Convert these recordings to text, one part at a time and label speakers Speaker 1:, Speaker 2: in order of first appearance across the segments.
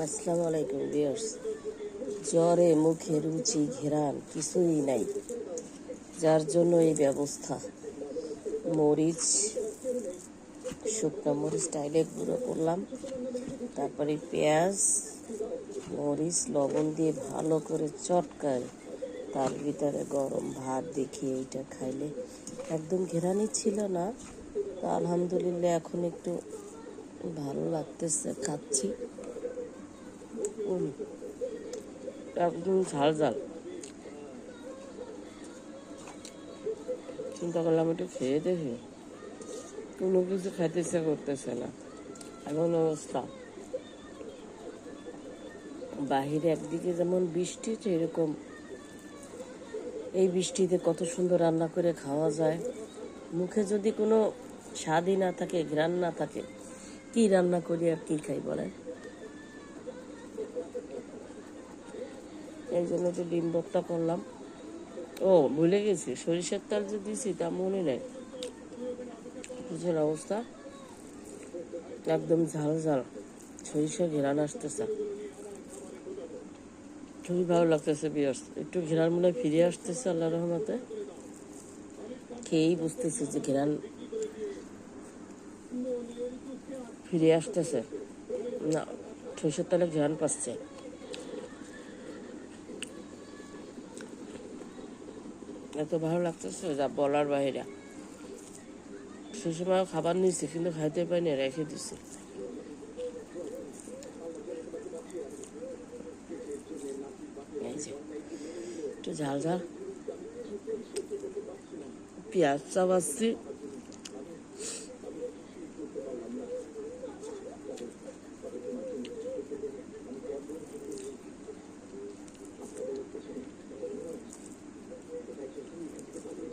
Speaker 1: আসসালামু আলাইকুম ভিউয়ার্স। জ্বরে মুখে রুচি ঘেরান কিছুই নাই, যার জন্য এই ব্যবস্থা। মরিচ, শুকনো মরিচ টাইলে গুঁড়ো করলাম, তারপরে পেঁয়াজ, মরিচ, লবণ দিয়ে ভালো করে চটকায়, তার ভিতরে গরম ভাত দেখিয়ে এইটা খাইলে একদম ঘেরানি ছিল না। তো আলহামদুলিল্লাহ এখন একটু ভালো লাগতেছে, খাচ্ছি। একদম ঝাল ঝাল। চিন্তা করলাম একটু খেয়ে দেখি, কোনো কিছু খাইতে ইচ্ছা করতেছে না, এমন অবস্থা। বাহিরে একদিকে যেমন বৃষ্টি, এরকম এই বৃষ্টিতে কত সুন্দর রান্না করে খাওয়া যায়। মুখে যদি কোনো স্বাদই না থাকে, ঘ্রাণ না থাকে, কি রান্না করি আর কি খাই বলেন? এই জন্য তো ডিম ভর্তা করলাম। ও ভুলে গেছি, সরিষার তেল যে দিয়েছি তা মনে নেই। বুঝলেন অবস্থা, একদম ঝাল ঝাল, সরিষা ঘেরান আসতেছে, খুবই ভালো লাগতেছে বিয়ার্স। একটু ঘেরান মনে হয় ফিরে আসতেছে আল্লাহ রহমতে। খেয়েই বুঝতেছি যে ঘেরান ফিরে আসতেছে না, সরিষার তেলে ঘেরান পাচ্ছে। এত ভালো লাগতেছে যা বলার বাইরে। সে সময় খাবার নিয়েছি কিন্তু খাইতে পারিনি, রেখে দিছি। এই যে একটু ঝাল ঝাল পেঁয়াজ চাবাচ্ছি,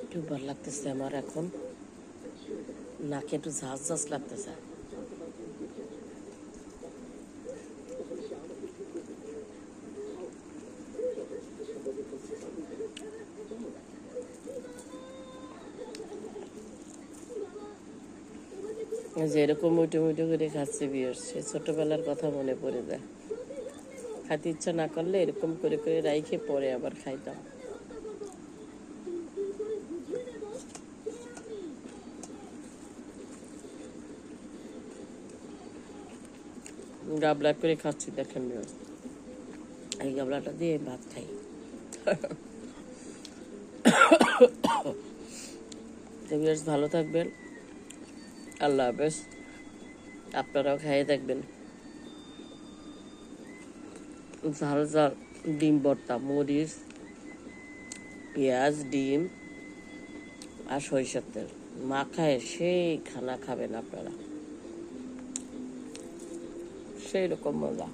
Speaker 1: একটু ভালো লাগতেছে আমার এখন, নাকে একটু ঝাঁজ ঝাঁজ লাগতেছে। যে এরকম মুটে মুটে করে খাচ্ছে বিয়ার, সে ছোটবেলার কথা মনে পড়ে যায়। খাইতে ইচ্ছা না করলে এরকম করে করে রাইখে পরে আবার খাইতাম। গাবলা করে খাচ্ছি, দেখেন বিয়ার, এই গাবলাটা দিয়ে ভাত খাই। বিয়ার ভালো থাকবেন, আল্লাহ হাফেজ। আপনারাও খাইয়ে দেখবেন। ঝাল ঝাল ডিম ভর্তা, মরিচ, পেঁয়াজ, ডিম আর সরিষার তেল মাখায় সেই খানা খাবেন আপনারা, সেই রকম মজা।